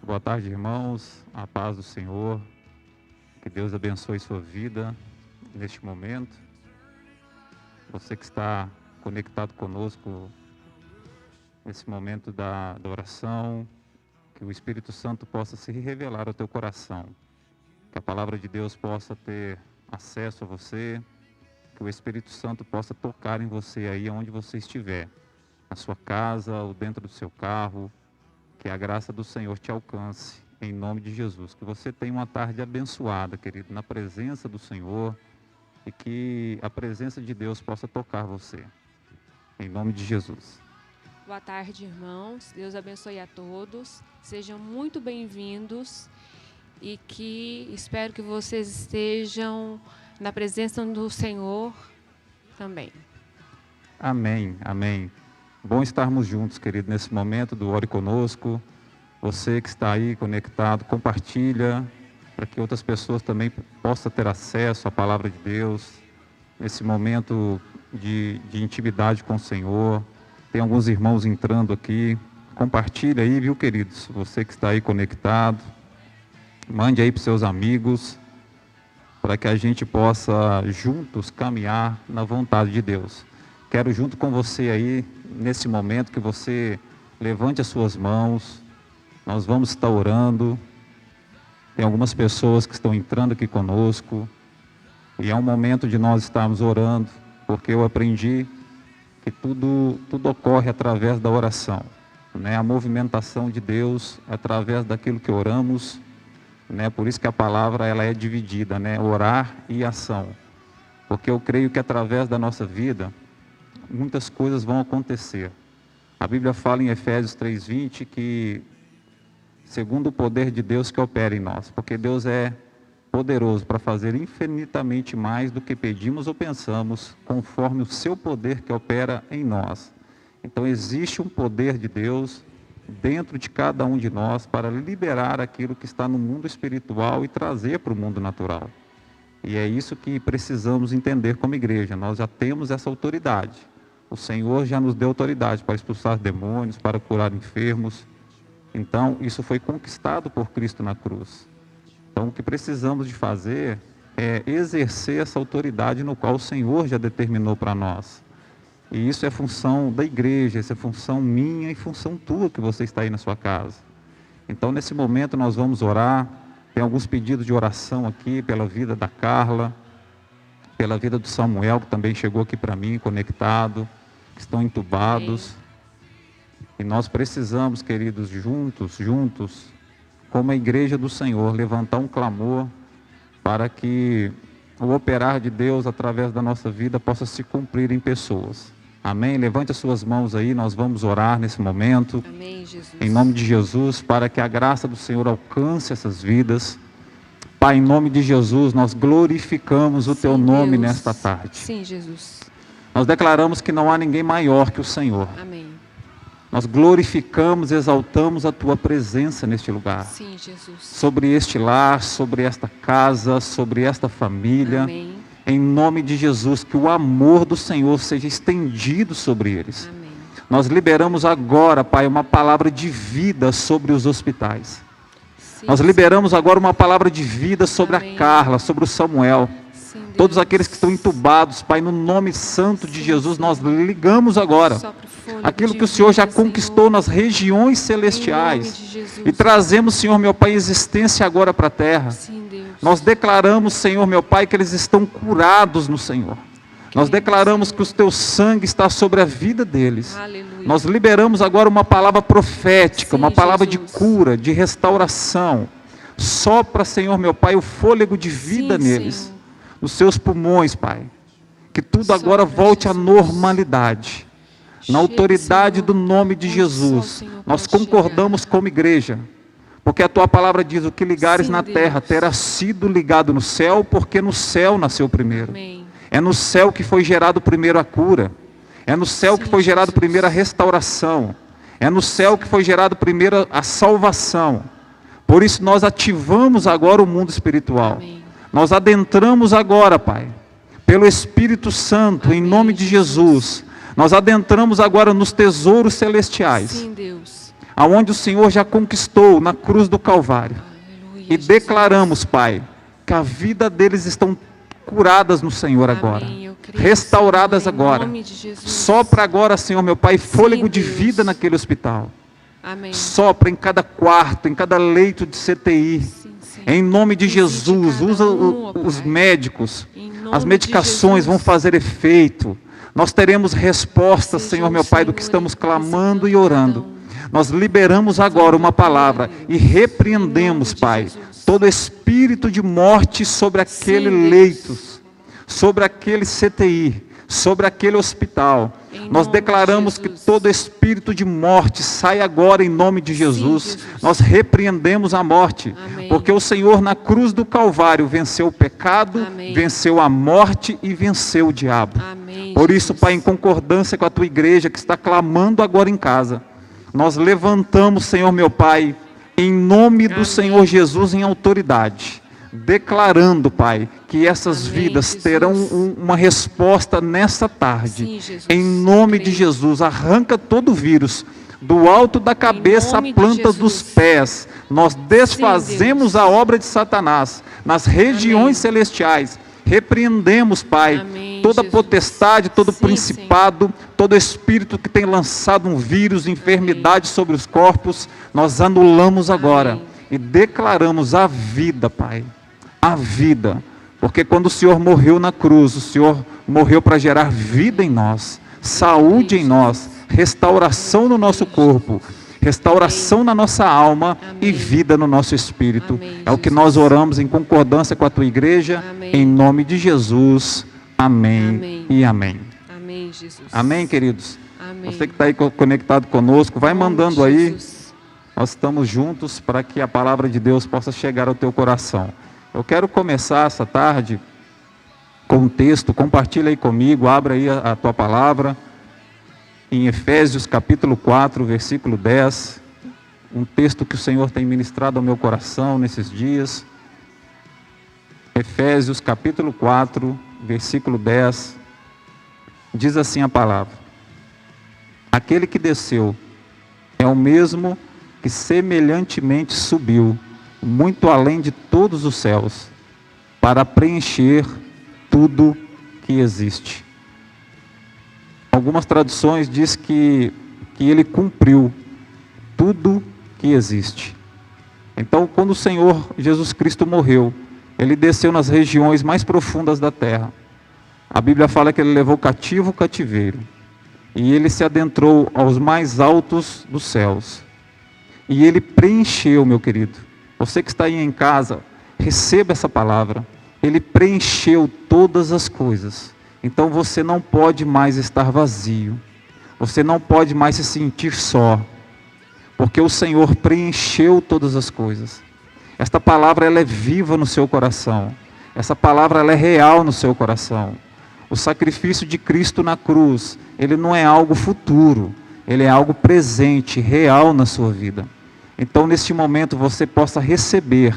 Boa tarde, irmãos. A paz do Senhor. Que Deus abençoe sua vida neste momento. Você que está conectado conosco nesse momento da oração, que o Espírito Santo possa se revelar ao teu coração. Que a palavra de Deus possa ter acesso a você. Que o Espírito Santo possa tocar em você aí onde você estiver. Na sua casa ou dentro do seu carro. Que a graça do Senhor te alcance, em nome de Jesus. Que você tenha uma tarde abençoada, querido, na presença do Senhor, e que a presença de Deus possa tocar você, em nome de Jesus. Boa tarde, irmãos. Deus abençoe a todos. Sejam muito bem-vindos e que espero que vocês estejam na presença do Senhor também. Amém, amém. Bom estarmos juntos, querido, nesse momento do Ore Conosco. Você que está aí conectado, compartilha, para que outras pessoas também possam ter acesso à palavra de Deus, nesse momento de intimidade com o Senhor. Tem alguns irmãos entrando aqui. Compartilha aí, viu, queridos? Você que está aí conectado, mande aí para os seus amigos, para que a gente possa juntos caminhar na vontade de Deus. Quero junto com você aí, nesse momento, que você levante as suas mãos. Nós vamos estar orando. Tem algumas pessoas que estão entrando aqui conosco. E é um momento de nós estarmos orando, porque eu aprendi que tudo ocorre através da oração, né? A movimentação de Deus é através daquilo que oramos, né? Por isso que a palavra ela é dividida, né? Orar e ação. Porque eu creio que através da nossa vida, muitas coisas vão acontecer. A Bíblia fala em Efésios 3:20 que segundo o poder de Deus que opera em nós, porque Deus é poderoso para fazer infinitamente mais do que pedimos ou pensamos, conforme o seu poder que opera em nós. Então existe um poder de Deus dentro de cada um de nós para liberar aquilo que está no mundo espiritual e trazer para o mundo natural. E é isso que precisamos entender como igreja. Nós já temos essa autoridade. O Senhor já nos deu autoridade para expulsar demônios, para curar enfermos. Então, isso foi conquistado por Cristo na cruz. Então, o que precisamos de fazer é exercer essa autoridade no qual o Senhor já determinou para nós. E isso é função da igreja, isso é função minha e função tua que você está aí na sua casa. Então, nesse momento, nós vamos orar. Tem alguns pedidos de oração aqui pela vida da Carla, pela vida do Samuel, que também chegou aqui para mim, conectado, que estão entubados. E nós precisamos, queridos, juntos, como a igreja do Senhor, levantar um clamor para que o operar de Deus através da nossa vida possa se cumprir em pessoas. Amém? Levante as suas mãos aí, nós vamos orar nesse momento. Amém, Jesus. Em nome de Jesus, para que a graça do Senhor alcance essas vidas. Pai, em nome de Jesus, nós glorificamos o Teu nome Deus. nesta tarde. Sim, Jesus. Nós declaramos que não há ninguém maior que o Senhor. Amém. Nós glorificamos, exaltamos a Tua presença neste lugar. Sim, Jesus. Sobre este lar, sobre esta casa, sobre esta família. Amém. Em nome de Jesus, que o amor do Senhor seja estendido sobre eles. Amém. Nós liberamos agora, Pai, uma palavra de vida sobre os hospitais. Sim, Nós liberamos agora uma palavra de vida sobre Amém. a Carla, sobre o Samuel. Sim, Deus. Todos aqueles que estão entubados, Pai, no nome santo de Jesus, nós ligamos agora Sopra o fôlego aquilo de que o Senhor já vida, conquistou Senhor. nas regiões Em celestiais. nome de Jesus. E trazemos, Senhor, meu Pai, existência agora para a terra. Sim, Deus. Nós declaramos, Senhor, meu Pai, que eles estão curados no Senhor. Nós declaramos que o Teu sangue está sobre a vida deles. Aleluia. Nós liberamos agora uma palavra profética, Sim, uma palavra de Jesus. cura, de restauração. Sopra, Senhor, meu Pai, o fôlego de vida Sim, neles, Senhor. nos seus pulmões, Pai. Que tudo Sopra, agora volte à Jesus. normalidade. Na Chega, autoridade Senhor, do nome de onde só o Jesus. Senhor Nós pode concordamos chegar. como igreja. Porque a Tua palavra diz, o que ligares Sim, na Deus. terra terá sido ligado no céu, porque no céu nasceu primeiro. Amém. É no céu que foi gerado primeiro a cura. É no céu que Sim, foi gerado Jesus. primeiro a restauração. É no céu que foi gerado primeiro a salvação. Por isso nós ativamos agora o mundo espiritual. Amém. Nós adentramos agora, Pai, pelo Espírito Santo, em Amém, nome de Jesus. Nós adentramos agora nos tesouros celestiais. Sim, Deus. aonde o Senhor já conquistou na cruz do Calvário. Aleluia, E declaramos, Pai, que a vida deles estão curadas no Senhor agora, Amém, eu creio, restauradas Senhor, em agora. nome de Jesus. Sopra agora, Senhor, meu Pai, fôlego de Deus. vida naquele hospital. Amém. Sopra em cada quarto, em cada leito de CTI. Sim, Senhor. Em nome de Visite Jesus, cada usa um, ó os Pai. médicos. Em nome As de medicações vão Jesus. fazer efeito. Nós teremos resposta, Seja Senhor, o meu Pai, do que Senhor estamos clamando e visitando orando. cada um. Nós liberamos agora uma palavra e repreendemos, Em nome de Pai, Jesus. todo espírito de morte sobre aquele Sim, Deus. leito, sobre aquele CTI, sobre aquele hospital. Em Nós nome declaramos de que Jesus. todo espírito de morte sai agora em nome de Jesus. Jesus. Nós repreendemos a morte, Amém. porque o Senhor na cruz do Calvário venceu o pecado, Amém. venceu a morte e venceu o diabo. Amém, Por isso, Jesus. Pai, em concordância com a tua igreja que está clamando agora em casa, nós levantamos, Senhor meu Pai, em nome do Amém. Senhor Jesus em autoridade, declarando, Pai, que essas Amém, vidas Jesus. terão uma resposta nessa tarde. Sim, Jesus. Em nome de Creio. Jesus, arranca todo o vírus do alto da cabeça à nome de planta Jesus. dos pés. Nós desfazemos Deus. a obra de Satanás nas regiões Amém. celestiais. Repreendemos, Pai, Amém, toda Jesus. potestade, todo Sim, principado, todo espírito que tem lançado um vírus, enfermidade sobre os corpos, nós anulamos agora Amém. e declaramos a vida, Pai, a vida, porque quando o Senhor morreu na cruz, o Senhor morreu para gerar vida em nós, saúde em nós, restauração no nosso corpo, restauração na nossa alma e Amém. vida no nosso espírito. Amém, É o que Jesus. nós oramos em concordância com a tua igreja, Amém. em nome de Jesus. Amém, Amém. e amém. Amém, Jesus. Amém, queridos? Amém. Você que está aí conectado conosco, vai Em nome mandando de aí. Jesus. Nós estamos juntos para que a palavra de Deus possa chegar ao teu coração. Eu quero começar essa tarde com um texto, compartilha aí comigo, abra aí a tua palavra, em Efésios capítulo 4, versículo 10, um texto que o Senhor tem ministrado ao meu coração nesses dias. Efésios capítulo 4, versículo 10, diz assim a palavra: aquele que desceu é o mesmo que semelhantemente subiu muito além de todos os céus, para preencher tudo que existe. Algumas traduções diz que ele cumpriu tudo que existe. Então, quando o Senhor Jesus Cristo morreu, ele desceu nas regiões mais profundas da terra. A Bíblia fala que ele levou cativo o cativeiro, e ele se adentrou aos mais altos dos céus. E ele preencheu, meu querido. Você que está aí em casa, receba essa palavra. Ele preencheu todas as coisas. Então você não pode mais estar vazio. Você não pode mais se sentir só. Porque o Senhor preencheu todas as coisas. Esta palavra ela é viva no seu coração. Essa palavra ela é real no seu coração. O sacrifício de Cristo na cruz, ele não é algo futuro. Ele é algo presente, real na sua vida. Então, neste momento, você possa receber,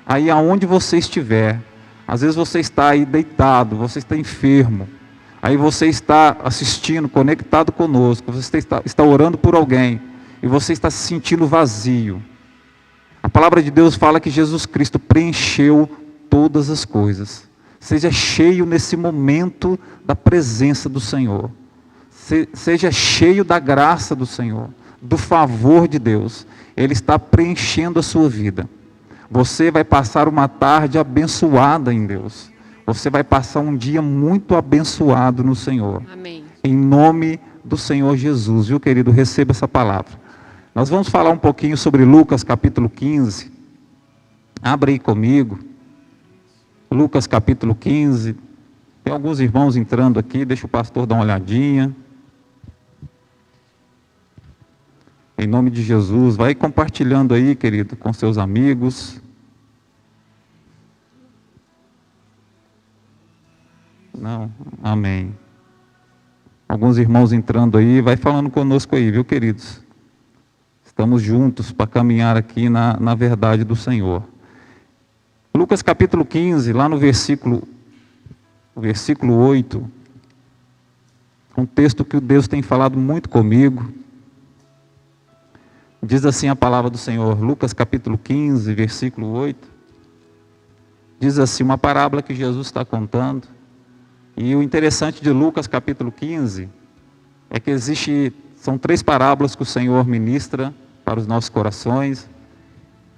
aí aonde você estiver. Às vezes você está aí deitado, você está enfermo. Aí você está assistindo, conectado conosco. Você está orando por alguém. E você está se sentindo vazio. A palavra de Deus fala que Jesus Cristo preencheu todas as coisas. Seja cheio nesse momento da presença do Senhor. Seja cheio da graça do Senhor, do favor de Deus. Ele está preenchendo a sua vida. Você vai passar uma tarde abençoada em Deus. Você vai passar um dia muito abençoado no Senhor. Amém. Em nome do Senhor Jesus, viu, querido? Receba essa palavra. Nós vamos falar um pouquinho sobre Lucas capítulo 15. Abre aí comigo. Lucas capítulo 15. Tem alguns irmãos entrando aqui, deixa o pastor dar uma olhadinha. Em nome de Jesus, vai compartilhando aí, querido, com seus amigos. Não, amém. Alguns irmãos entrando aí, vai falando conosco aí, viu, queridos? Estamos juntos para caminhar aqui na verdade do Senhor. Lucas capítulo 15, lá no versículo 8, um texto que o Deus tem falado muito comigo. Diz assim a palavra do Senhor, Lucas capítulo 15, versículo 8. Diz assim, uma parábola que Jesus está contando. E o interessante de Lucas capítulo 15 é que são 3 parábolas que o Senhor ministra para os nossos corações.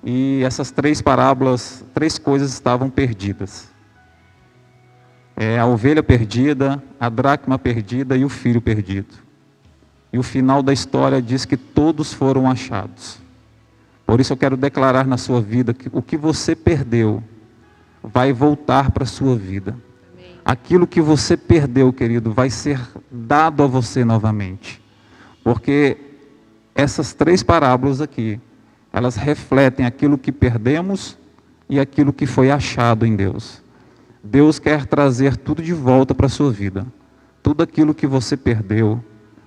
E essas 3 parábolas, 3 coisas estavam perdidas. A ovelha perdida, a dracma perdida e o filho perdido. E o final da história diz que todos foram achados. Por isso eu quero declarar na sua vida que o que você perdeu vai voltar para a sua vida. Amém. Aquilo que você perdeu, querido, vai ser dado a você novamente. Porque essas 3 parábolas aqui, elas refletem aquilo que perdemos e aquilo que foi achado em Deus. Deus quer trazer tudo de volta para a sua vida. Tudo aquilo que você perdeu,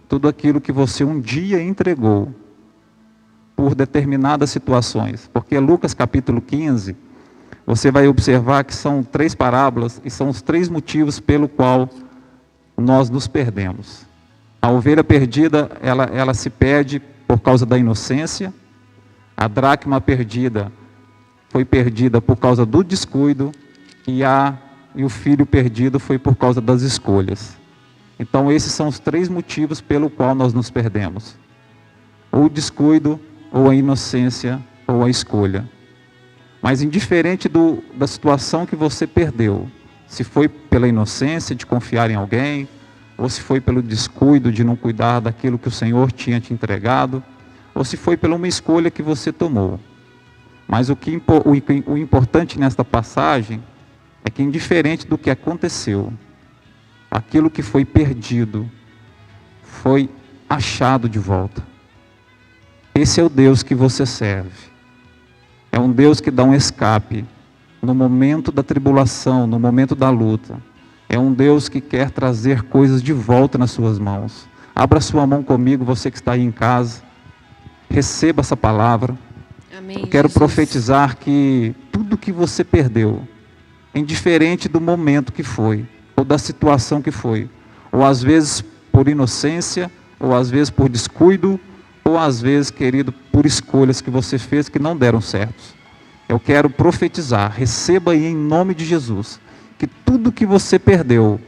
tudo aquilo que você um dia entregou por determinadas situações. Porque Lucas capítulo 15, você vai observar que são 3 parábolas e são os 3 motivos pelo qual nós nos perdemos. A ovelha perdida, ela se perde por causa da inocência. A dracma perdida foi perdida por causa do descuido e o filho perdido foi por causa das escolhas. Então esses são os 3 motivos pelo qual nós nos perdemos. Ou o descuido, ou a inocência, ou a escolha. Mas indiferente da situação que você perdeu, se foi pela inocência de confiar em alguém, ou se foi pelo descuido de não cuidar daquilo que o Senhor tinha te entregado, ou se foi pela uma escolha que você tomou. Mas o importante nesta passagem é que indiferente do que aconteceu, aquilo que foi perdido foi achado de volta. Esse é o Deus que você serve. É um Deus que dá um escape no momento da tribulação, no momento da luta. É um Deus que quer trazer coisas de volta nas suas mãos. Abra sua mão comigo, você que está aí em casa. Receba essa palavra. Amém, eu quero Jesus. profetizar que tudo que você perdeu, indiferente do momento que foi, ou da situação que foi, ou às vezes por inocência, ou às vezes por descuido, ou às vezes, querido, por escolhas que você fez que não deram certo. Eu quero profetizar, receba aí em nome de Jesus, que tudo que você perdeu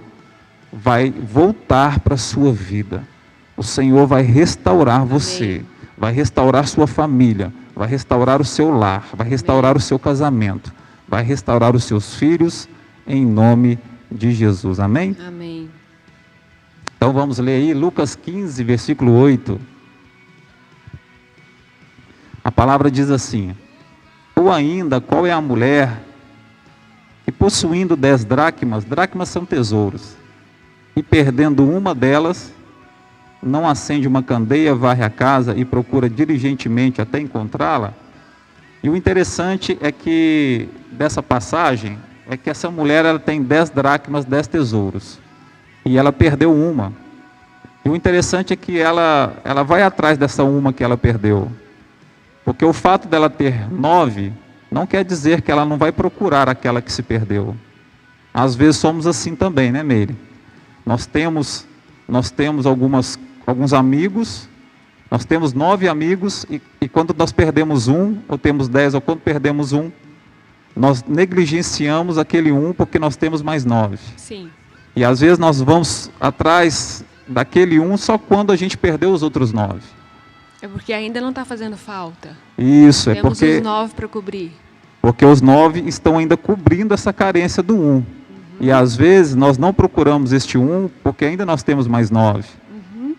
vai voltar para a sua vida. O Senhor vai restaurar você, vai restaurar sua família, vai restaurar o seu lar, vai restaurar o seu casamento, vai restaurar os seus filhos, em nome de Jesus. Amém? Amém. Então vamos ler aí Lucas 15, versículo 8. A palavra diz assim: ou ainda, qual é a mulher que possuindo 10 dracmas, dracmas são tesouros, e perdendo uma delas, não acende uma candeia, varre a casa e procura diligentemente até encontrá-la? E o interessante é que, dessa passagem, é que essa mulher ela tem 10 dracmas, 10 tesouros, e ela perdeu uma. E o interessante é que ela vai atrás dessa uma que ela perdeu. Porque o fato dela ter 9, não quer dizer que ela não vai procurar aquela que se perdeu. Às vezes somos assim também, né, Meire? Nós temos alguns amigos, nós temos 9 amigos, e quando nós perdemos um, ou temos 10, ou quando perdemos um, nós negligenciamos aquele um porque nós temos mais 9. Sim. E às vezes nós vamos atrás daquele um só quando a gente perdeu os outros 9. É porque ainda não está fazendo falta. Isso, Temos é porque... os 9 para cobrir. Porque os 9 estão ainda cobrindo essa carência do 1. E às vezes nós não procuramos este 1 porque ainda nós temos mais 9.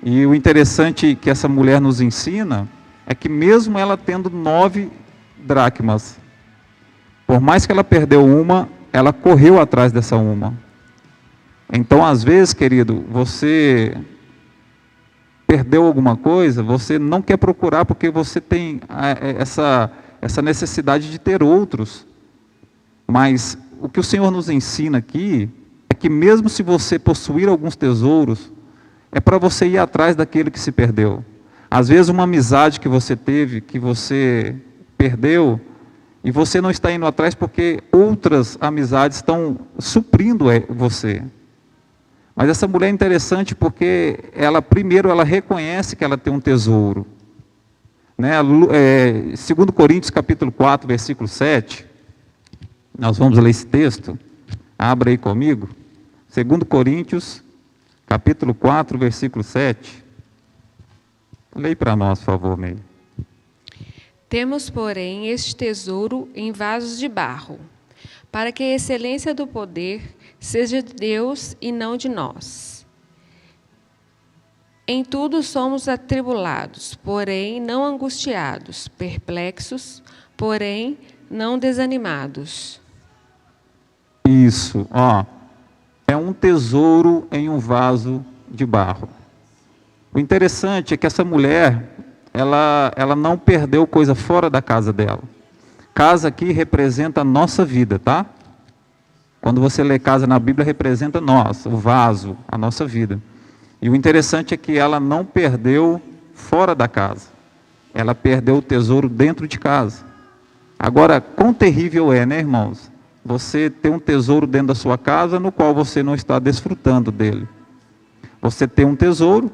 E o interessante que essa mulher nos ensina é que mesmo ela tendo 9 dracmas, por mais que ela perdeu uma, ela correu atrás dessa uma. Então às vezes, querido, você perdeu alguma coisa, você não quer procurar porque você tem essa necessidade de ter outros. Mas o que o Senhor nos ensina aqui é que mesmo se você possuir alguns tesouros, é para você ir atrás daquele que se perdeu. Às vezes uma amizade que você teve, que você perdeu, e você não está indo atrás porque outras amizades estão suprindo você. Mas essa mulher é interessante porque primeiro ela reconhece que ela tem um tesouro. né? 2 Coríntios capítulo 4, versículo 7. Nós vamos ler esse texto. Abra aí comigo. 2 Coríntios capítulo 4, versículo 7. Leia para nós, por favor, Meire. Temos, porém, este tesouro em vasos de barro, para que a excelência do poder seja de Deus e não de nós. Em tudo somos atribulados, porém não angustiados, perplexos, porém não desanimados. Isso, ó. É um tesouro em um vaso de barro. O interessante é que essa mulher, ela não perdeu coisa fora da casa dela. Casa aqui representa a nossa vida, tá? Quando você lê casa na Bíblia, representa nós, o vaso, a nossa vida. E o interessante é que ela não perdeu fora da casa. Ela perdeu o tesouro dentro de casa. Agora, quão terrível é, né, irmãos? Você ter um tesouro dentro da sua casa no qual você não está desfrutando dele. Você tem um tesouro,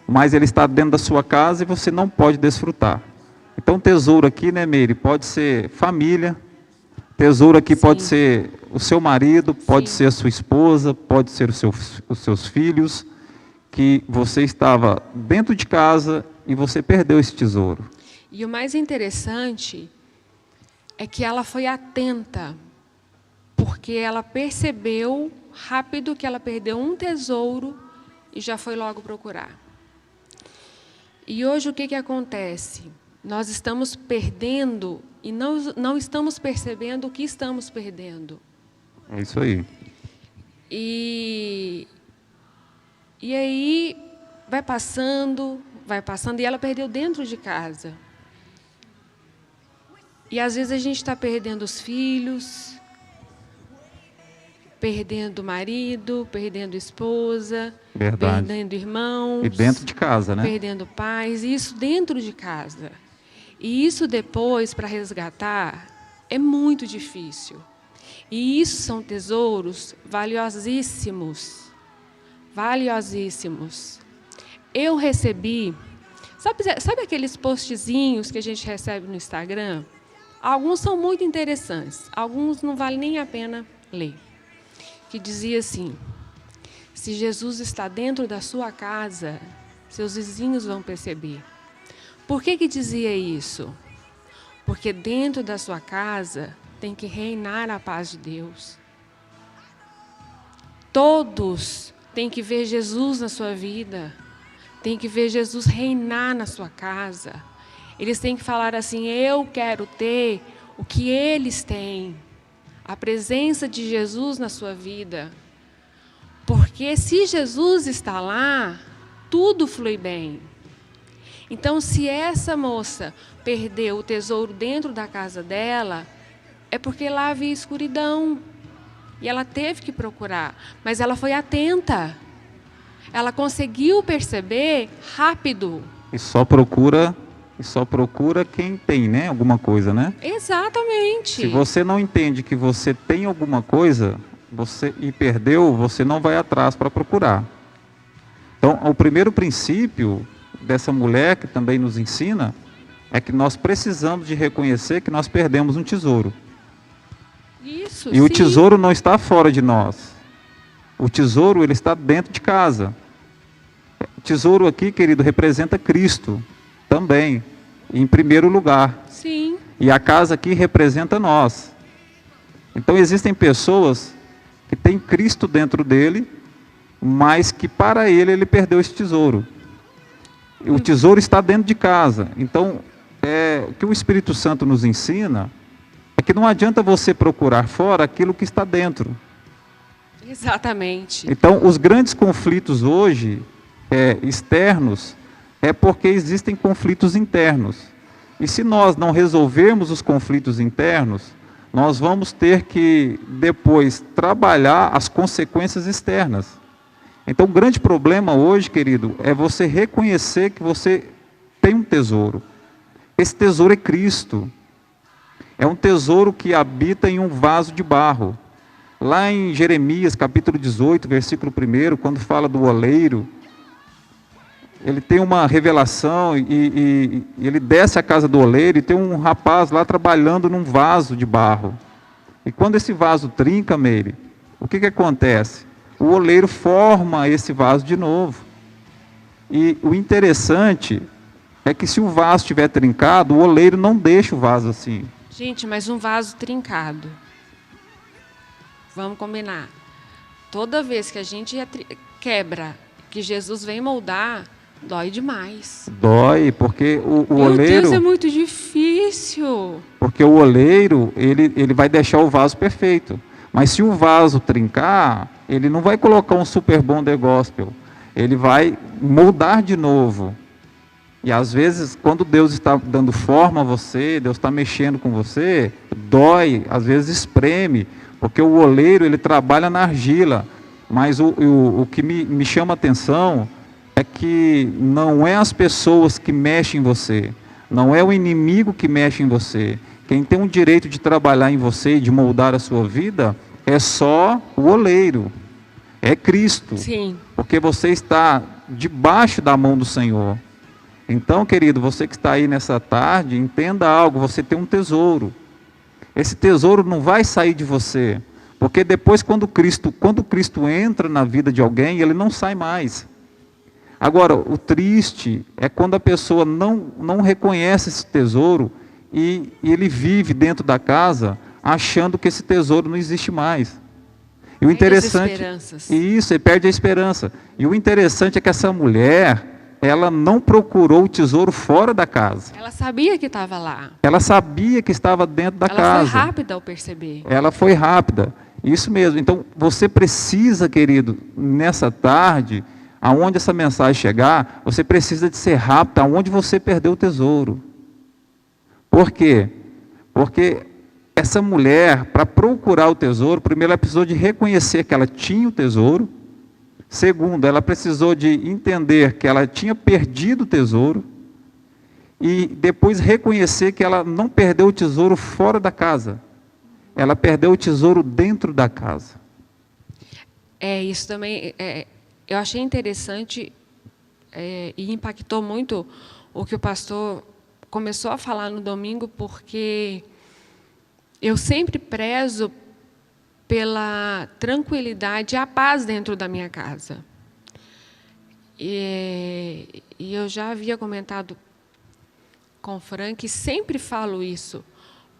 mas ele está dentro da sua casa e você não pode desfrutar. Então, tesouro aqui, né, Meire, pode ser família, tesouro aqui pode ser o seu marido, pode ser a sua esposa, pode ser os seus filhos, que você estava dentro de casa e você perdeu esse tesouro. E o mais interessante é que ela foi atenta, porque ela percebeu rápido que ela perdeu um tesouro e já foi logo procurar. E hoje o que acontece? Nós estamos perdendo e não estamos percebendo o que estamos perdendo. É isso aí. E aí vai passando, e ela perdeu dentro de casa. E às vezes a gente está perdendo os filhos, perdendo o marido, perdendo a esposa, Verdade. perdendo irmãos. E dentro de casa, né? Perdendo pais, e isso dentro de casa. E isso depois, para resgatar, é muito difícil. E isso são tesouros valiosíssimos. Valiosíssimos. Eu recebi, sabe aqueles postzinhos que a gente recebe no Instagram? Alguns são muito interessantes, alguns não vale nem a pena ler. Que dizia assim: se Jesus está dentro da sua casa, seus vizinhos vão perceber. Por que dizia isso? Porque dentro da sua casa tem que reinar a paz de Deus. Todos têm que ver Jesus na sua vida, têm que ver Jesus reinar na sua casa. Eles têm que falar assim: eu quero ter o que eles têm, a presença de Jesus na sua vida. Porque se Jesus está lá, tudo flui bem. Então, se essa moça perdeu o tesouro dentro da casa dela, é porque lá havia escuridão. E ela teve que procurar. Mas ela foi atenta. Ela conseguiu perceber rápido. E só procura quem tem, né? Alguma coisa, né? Exatamente. Se você não entende que você tem alguma coisa, e perdeu, você não vai atrás para procurar. Então, o primeiro princípio dessa mulher, que também nos ensina, é que nós precisamos de reconhecer que nós perdemos um tesouro. Isso, e o tesouro não está fora de nós. O tesouro, ele está dentro de casa. O tesouro aqui, querido, representa Cristo também, em primeiro lugar. Sim. E a casa aqui representa nós. Então existem pessoas que têm Cristo dentro dele, mas que para ele perdeu esse tesouro. E o tesouro está dentro de casa. Então, o que o Espírito Santo nos ensina é que não adianta você procurar fora aquilo que está dentro. Exatamente. Então, os grandes conflitos hoje, externos, é porque existem conflitos internos. E se nós não resolvermos os conflitos internos, nós vamos ter que depois trabalhar as consequências externas. Então, o grande problema hoje, querido, é você reconhecer que você tem um tesouro. Esse tesouro é Cristo. É um tesouro que habita em um vaso de barro. Lá em Jeremias, capítulo 18, versículo 1, quando fala do oleiro, ele tem uma revelação e ele desce à casa do oleiro e tem um rapaz lá trabalhando num vaso de barro. E quando esse vaso trinca, Meire, o que acontece? O oleiro forma esse vaso de novo. E o interessante é que se o vaso estiver trincado, o oleiro não deixa o vaso assim. Gente, mas um vaso trincado, vamos combinar. Toda vez que a gente quebra, que Jesus vem moldar, dói demais. Dói, porque o Meu oleiro... Deus, é muito difícil. Porque o oleiro, ele vai deixar o vaso perfeito. Mas se o vaso trincar, ele não vai colocar um super bonder gospel. Ele vai moldar de novo. E às vezes, quando Deus está dando forma a você, Deus está mexendo com você, dói, às vezes espreme. Porque o oleiro, ele trabalha na argila. Mas o que me chama a atenção é que não é as pessoas que mexem em você. Não é o inimigo que mexe em você. Quem tem o direito de trabalhar em você e de moldar a sua vida é só o oleiro. É Cristo. Sim. Porque você está debaixo da mão do Senhor. Então, querido, você que está aí nessa tarde, entenda algo, você tem um tesouro. Esse tesouro não vai sair de você. Porque depois, quando Cristo entra na vida de alguém, ele não sai mais. Agora, o triste é quando a pessoa não reconhece esse tesouro e ele vive dentro da casa achando que esse tesouro não existe mais. E o interessante, isso, ele perde a esperança. E o interessante é que essa mulher, ela não procurou o tesouro fora da casa. Ela sabia que estava lá. Ela sabia que estava dentro da casa. Ela foi rápida ao perceber. Ela foi rápida. Isso mesmo. Então, você precisa, querido, nessa tarde, aonde essa mensagem chegar, você precisa de ser rápido, aonde você perdeu o tesouro. Por quê? Porque essa mulher, para procurar o tesouro, primeiro ela precisou de reconhecer que ela tinha o tesouro. Segundo, ela precisou de entender que ela tinha perdido o tesouro. E depois reconhecer que ela não perdeu o tesouro fora da casa. Ela perdeu o tesouro dentro da casa. Isso também, eu achei interessante e impactou muito o que o pastor começou a falar no domingo, porque eu sempre prezo pela tranquilidade e a paz dentro da minha casa. E eu já havia comentado com o Frank, e sempre falo isso,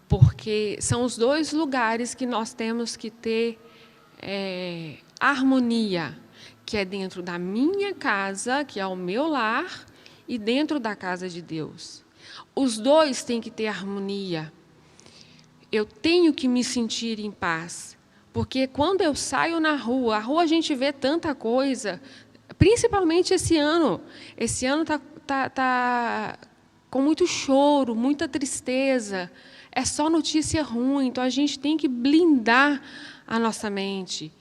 porque são os dois lugares que nós temos que ter harmonia, que é dentro da minha casa, que é o meu lar, e dentro da casa de Deus. Os dois têm que ter harmonia. Eu tenho que me sentir em paz, porque quando eu saio na rua, a rua a gente vê tanta coisa, principalmente esse ano. Esse ano tá com muito choro, muita tristeza, é só notícia ruim, então a gente tem que blindar a nossa mente,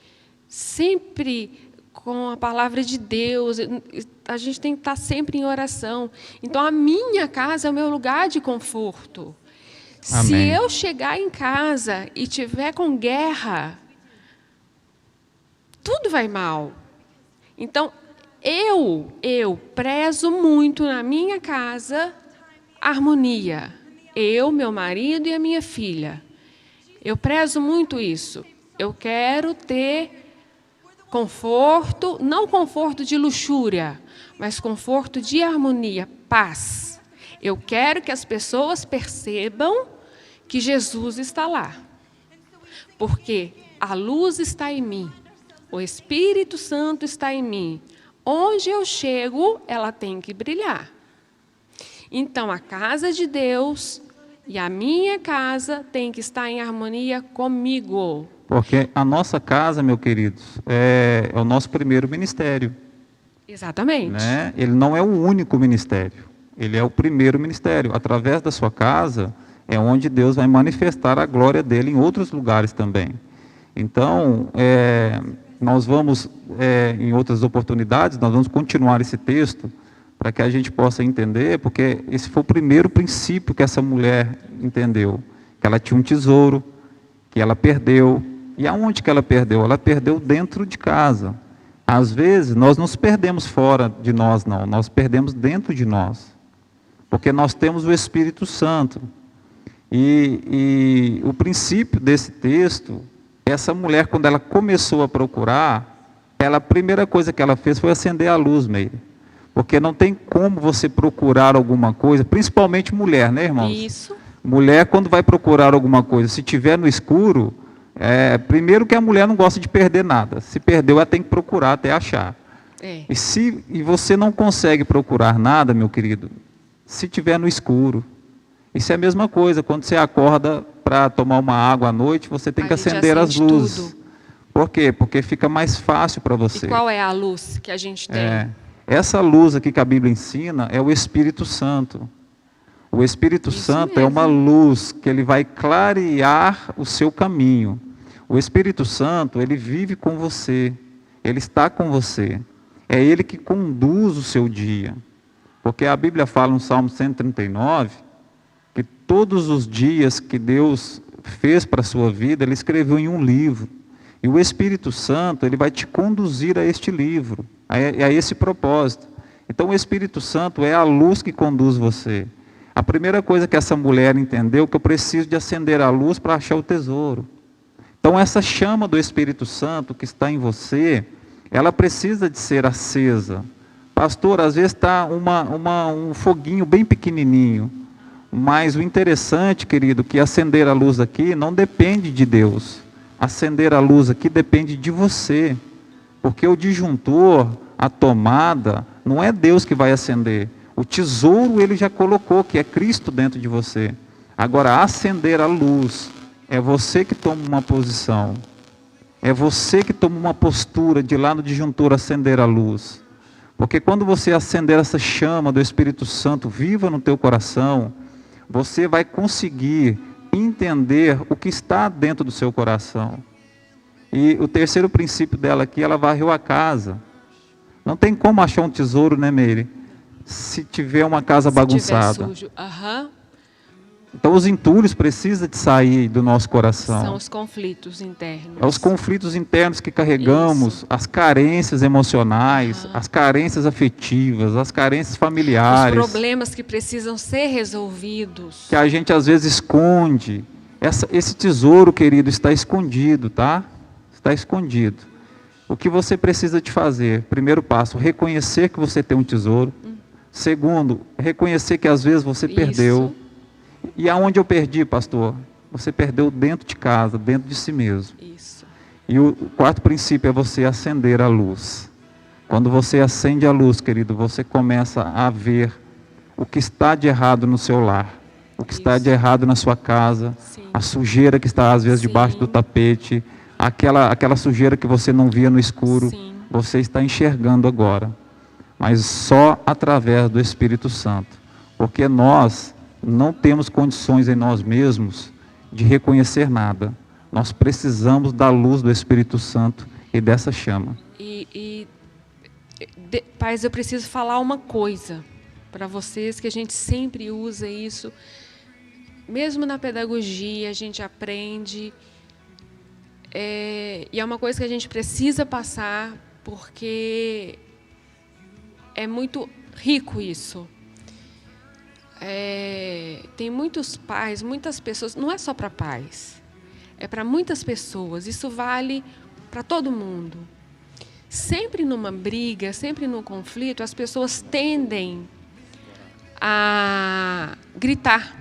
sempre com a palavra de Deus, a gente tem que estar sempre em oração. Então, a minha casa é o meu lugar de conforto. Amém. Se eu chegar em casa e tiver com guerra, tudo vai mal. Então, eu prezo muito na minha casa a harmonia. Eu, meu marido e a minha filha. Eu prezo muito isso. Eu quero ter conforto, não conforto de luxúria, mas conforto de harmonia, paz. Eu quero que as pessoas percebam que Jesus está lá. Porque a luz está em mim, o Espírito Santo está em mim. Onde eu chego, ela tem que brilhar. Então, a casa de Deus e a minha casa tem que estar em harmonia comigo. Porque a nossa casa, meus queridos, é o nosso primeiro ministério. Exatamente. Né? Ele não é o único ministério, ele é o primeiro ministério. Através da sua casa é onde Deus vai manifestar a glória dele em outros lugares também. Então, nós vamos, em outras oportunidades, nós vamos continuar esse texto para que a gente possa entender, porque esse foi o primeiro princípio que essa mulher entendeu, que ela tinha um tesouro, que ela perdeu. E aonde que ela perdeu? Ela perdeu dentro de casa. Às vezes, nós nos perdemos fora de nós, não. Nós perdemos dentro de nós. Porque nós temos o Espírito Santo. E o princípio desse texto, essa mulher, quando ela começou a procurar, a primeira coisa que ela fez foi acender a luz, Meire. Porque não tem como você procurar alguma coisa, principalmente mulher, né, irmãos? Isso. Mulher, quando vai procurar alguma coisa, se tiver no escuro, primeiro que a mulher não gosta de perder nada. Se perdeu, ela tem que procurar até achar. É. E você não consegue procurar nada, meu querido, se tiver no escuro. Isso é a mesma coisa, quando você acorda para tomar uma água à noite, você tem que acender as luzes. Tudo. Por quê? Porque fica mais fácil para você. E qual é a luz que a gente tem? Essa luz aqui que a Bíblia ensina é o Espírito Santo. O Espírito Santo é uma luz que ele vai clarear o seu caminho. O Espírito Santo, ele vive com você. Ele está com você. É ele que conduz o seu dia. Porque a Bíblia fala no Salmo 139, que todos os dias que Deus fez para a sua vida, ele escreveu em um livro. E o Espírito Santo, ele vai te conduzir a este livro, a esse propósito. Então o Espírito Santo é a luz que conduz você. A primeira coisa que essa mulher entendeu, que eu preciso de acender a luz para achar o tesouro. Então essa chama do Espírito Santo que está em você, ela precisa de ser acesa. Pastor, às vezes está um foguinho bem pequenininho. Mas o interessante, querido, que acender a luz aqui não depende de Deus. Acender a luz aqui depende de você. Porque o disjuntor, a tomada, não é Deus que vai acender. O tesouro ele já colocou, que é Cristo dentro de você. Agora, acender a luz, é você que toma uma posição. É você que toma uma postura de lá no disjuntor acender a luz. Porque quando você acender essa chama do Espírito Santo viva no teu coração, você vai conseguir entender o que está dentro do seu coração. E o terceiro princípio dela aqui, ela varreu a casa. Não tem como achar um tesouro, né, Meire? Se tiver uma casa bagunçada. Tiver sujo. Então os entulhos precisam de sair do nosso coração. São os conflitos internos. É os conflitos internos que carregamos, isso. As carências emocionais, as carências afetivas, as carências familiares. Os problemas que precisam ser resolvidos. Que a gente às vezes esconde. Esse tesouro, querido, está escondido, tá? Está escondido. O que você precisa de fazer? Primeiro passo, reconhecer que você tem um tesouro. Segundo, reconhecer que às vezes você perdeu. E aonde eu perdi, pastor? Você perdeu dentro de casa, dentro de si mesmo. Isso. E o quarto princípio é você acender a luz. Quando você acende a luz, querido, você começa a ver o que está de errado no seu lar, o que está de errado na sua casa, a sujeira que está às vezes debaixo do tapete, aquela sujeira que você não via no escuro, você está enxergando agora. Mas só através do Espírito Santo. Porque nós não temos condições em nós mesmos de reconhecer nada. Nós precisamos da luz do Espírito Santo e dessa chama. Pais, eu preciso falar uma coisa para vocês, que a gente sempre usa isso. Mesmo na pedagogia, a gente aprende. E é uma coisa que a gente precisa passar, porque é muito rico isso. Tem muitos pais, muitas pessoas, não é só para pais, é para muitas pessoas, isso vale para todo mundo. Sempre numa briga, sempre num conflito, as pessoas tendem a gritar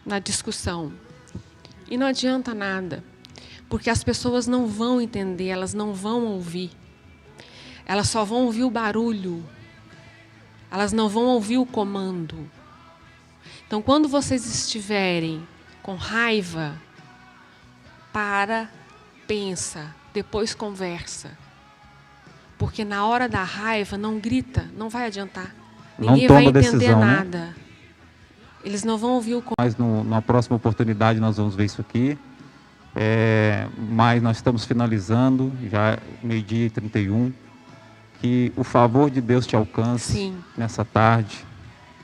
na discussão. E não adianta nada, porque as pessoas não vão entender, elas não vão ouvir. Elas só vão ouvir o barulho, elas não vão ouvir o comando. Então, quando vocês estiverem com raiva, pensa, depois conversa. Porque na hora da raiva, não grita, não vai adiantar. Ninguém vai entender decisão, nada. Né? Eles não vão ouvir o comando. Mas na próxima oportunidade nós vamos ver isso aqui. Mas nós estamos finalizando, já 12h31. Que o favor de Deus te alcance nessa tarde.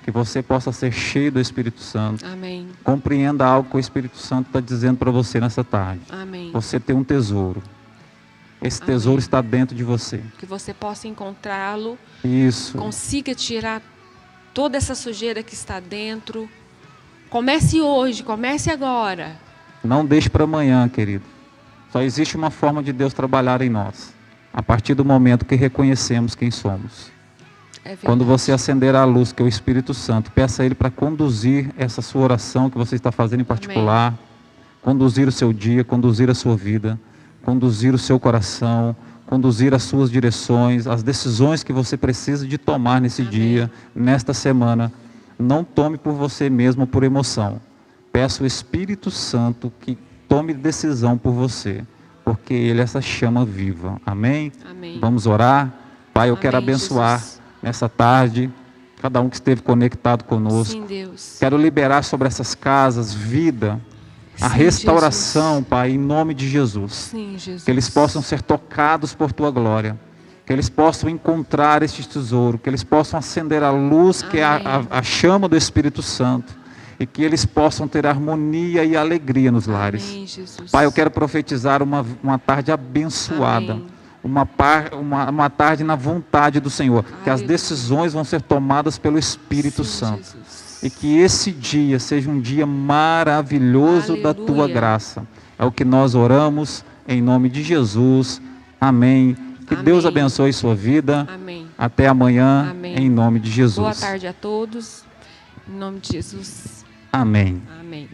Que você possa ser cheio do Espírito Santo. Amém. Compreenda algo que o Espírito Santo está dizendo para você nessa tarde. Amém. Você tem um tesouro. Esse Amém. tesouro está dentro de você. Que você possa encontrá-lo, Isso. consiga tirar toda essa sujeira que está dentro. Comece hoje, comece agora. Não deixe para amanhã, querido. Só existe uma forma de Deus trabalhar em nós. A partir do momento que reconhecemos quem somos. É verdade. Quando você acender a luz, que é o Espírito Santo, peça a Ele para conduzir essa sua oração que você está fazendo em particular. Amém. Conduzir o seu dia, conduzir a sua vida, conduzir o seu coração, conduzir as suas direções, as decisões que você precisa de tomar nesse Amém. dia, nesta semana. Não tome por você mesmo, por emoção. Peça o Espírito Santo que tome decisão por você, porque Ele é essa chama viva. Amém? Amém. Vamos orar? Pai, eu Amém, quero abençoar Jesus. Nessa tarde, cada um que esteve conectado conosco. Sim, Deus. Quero liberar sobre essas casas vida, a Sim, restauração, Jesus. Pai, em nome de Jesus. Sim, Jesus. Que eles possam ser tocados por Tua glória. Que eles possam encontrar este tesouro. Que eles possam acender a luz, que é a chama do Espírito Santo. E que eles possam ter harmonia e alegria nos lares. Amém, Jesus. Pai, eu quero profetizar uma tarde abençoada. Amém. Uma tarde na vontade do Senhor. Aleluia. Que as decisões vão ser tomadas pelo Espírito Sim, Santo. Jesus. E que esse dia seja um dia maravilhoso da Tua Aleluia. graça. É o que nós oramos em nome de Jesus. Amém. Que Amém. Deus abençoe sua vida. Amém. Até amanhã, Amém. em nome de Jesus. Boa tarde a todos. Em nome de Jesus. Amém. Amém.